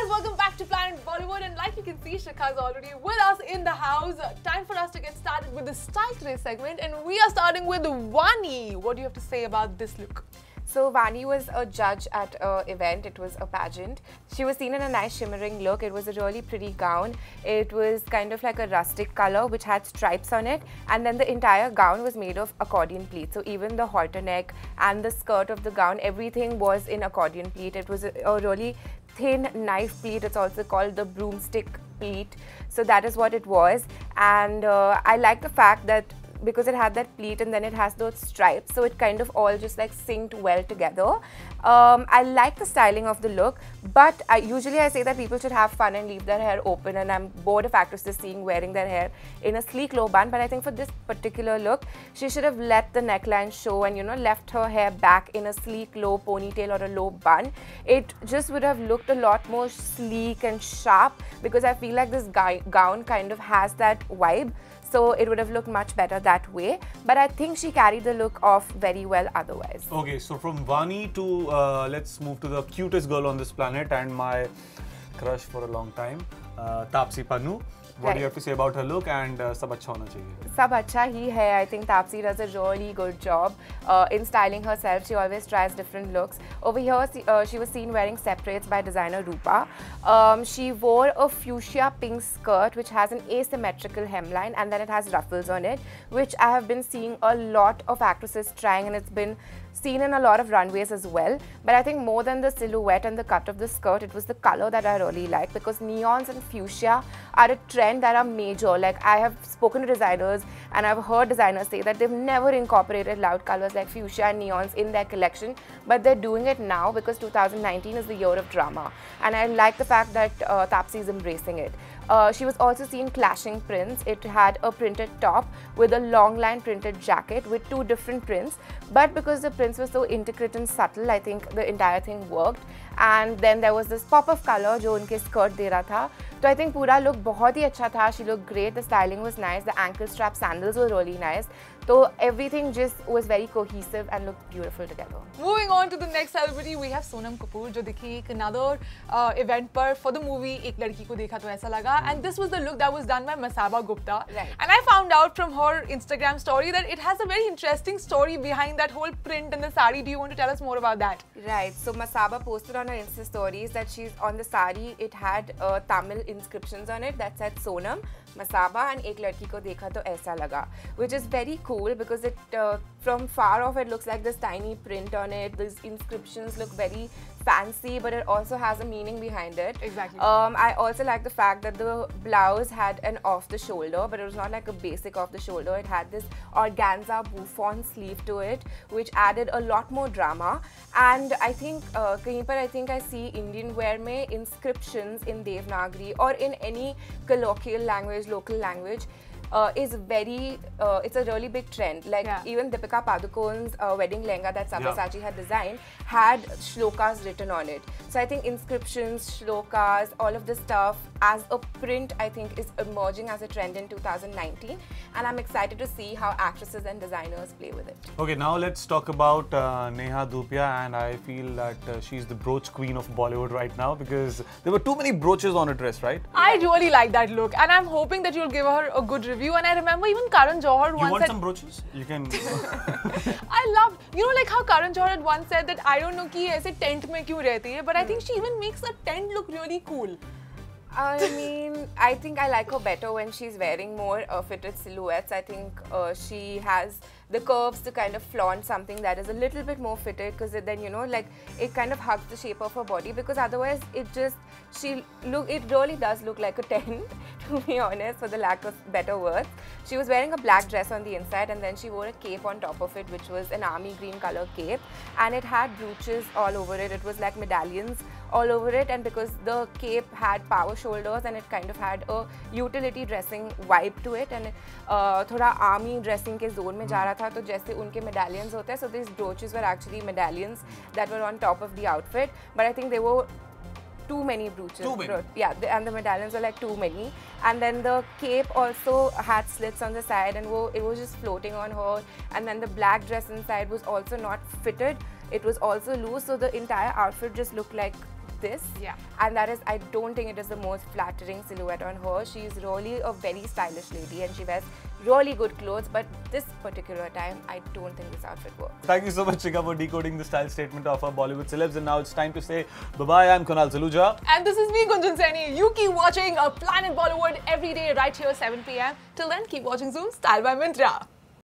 guys, welcome back to Planet Bollywood, and like you can see, Shikha is already with us in the house. Time for us to get started with the Style Today segment, and we are starting with Vaani. What do you have to say about this look? So Vaani was a judge at an event. It was a pageant. She was seen in a nice shimmering look. It was a really pretty gown. It was kind of like a rustic color which had stripes on it, and then the entire gown was made of accordion pleat. So even the halter neck and the skirt of the gown, everything was in accordion pleat. It was a really thin knife pleat. It's also called the broomstick pleat. So that is what it was, and I like the fact that because it had that pleat and then it has those stripes, so it kind of all just like synced well together. I like the styling of the look, but usually I say that people should have fun and leave their hair open, and I'm bored of actresses seeing wearing their hair in a sleek low bun. But I think for this particular look, she should have let the neckline show and, you know, left her hair back in a sleek low ponytail or a low bun. It just would have looked a lot more sleek and sharp, because I feel like this gown kind of has that vibe. So it would have looked much better that way. But I think she carried the look off very well otherwise. Okay, so from Vaani to let's move to the cutest girl on this planet and my crush for a long time, Taapsee Pannu. What do you have to say about her look, and sab acha hona chahiye? Sab acha hi hai. I think Taapsee does a really good job in styling herself. She always tries different looks. Over here, she was seen wearing separates by designer Rupa. She wore a fuchsia pink skirt which has an asymmetrical hemline, and then it has ruffles on it, which I have been seeing a lot of actresses trying, and it's been seen in a lot of runways as well. But I think more than the silhouette and the cut of the skirt, it was the color that I really like, because neons and fuchsia are a trend that are major. Like, I have spoken to designers and I've heard designers say that they've never incorporated loud colors like fuchsia and neons in their collection, but they're doing it now because 2019 is the year of drama, and I like the fact that Taapsee is embracing it. She was also seen clashing prints. It had a printed top with a long line printed jacket with two different prints, but because the prints were so intricate and subtle, I think the entire thing worked. And then there was this pop of color जो उनके skirt दे रहा था. So I think पूरा look बहुत ही अच्छा था. She looked great. The styling was nice. The ankle strap sandals were really nice. So everything just was very cohesive and looked beautiful together. Moving on to the next celebrity, we have Sonam Kapoor, जो दिखी एक another event पर for the movie एक लड़की को देखा तो ऐसा लगा, and this was the look that was done by Masaba Gupta. Right. And I found out from her Instagram story that it has a very interesting story behind that whole print in the sari. Do you want to tell us more about that? Right. So Masaba posted on her Insta stories that she's on the sari. It had Tamil inscriptions on it that said Sonam, Masaba, and ek ladki ko dekha to aisa laga, which is very cool because it from far off it looks like this tiny print on it. These inscriptions look very fancy, but it also has a meaning behind it. Exactly. I also like the fact that the blouse had an off the shoulder, but it was not like a basic off the shoulder. It had this organza bouffant sleeve to it, which added a lot more drama. And I think kahin par I think I see Indian wear mein inscriptions in Devanagari or in any colloquial language, local language, is very, it's a really big trend. Like even Deepika Padukone's wedding lehenga that Sabyasachi had designed had shlokas written on it. So I think inscriptions, shlokas, all of this stuff as a print, I think is emerging as a trend in 2019, and I'm excited to see how actresses and designers play with it. Okay, now let's talk about Neha Dhupia, and I feel that she's the brooch queen of Bollywood right now because there were too many brooches on her dress, right? I really like that look, and I'm hoping that you'll give her a good review. And I remember even Karan Johar once said... You want some brooches? You can... I love, you know, like how Karan Johar had once said that I don't know कि ऐसे tent में क्यों रहती है, but I think she even makes a tent look really cool. I mean, I think I like her better when she's wearing more fitted silhouettes. I think she has the curves to kind of flaunt something that is a little bit more fitted, because then, you know, like it kind of hugs the shape of her body, because otherwise it just, it really does look like a tent, to be honest, for the lack of better words. She was wearing a black dress on the inside, and then she wore a cape on top of it, which was an army green color cape, and it had brooches all over it. It was like medallions all over it, and because the cape had power shoulders and it kind of had a utility dressing vibe to it, and thoda army dressing ke zone mein ja raha tha, to jaise unke medallions hote hain, so these brooches were actually medallions that were on top of the outfit, but I think they were too many brooches. Too many. Yeah, and the medallions were like too many. And then the cape also had slits on the side, and it was just floating on her. And then the black dress inside was also not fitted. It was also loose, so the entire outfit just looked like this. Yeah. And that is, I don't think it is the most flattering silhouette on her. She is really a very stylish lady and she wears really good clothes, but this particular time, I don't think this outfit works. Thank you so much, Shikha, for decoding the style statement of our Bollywood celebs. And now it's time to say bye-bye. I'm Kunal Saluja. And this is me, Gunjan Saini. You keep watching Planet Bollywood every day right here, 7 p.m. Till then, keep watching Zoom Style by Mintra.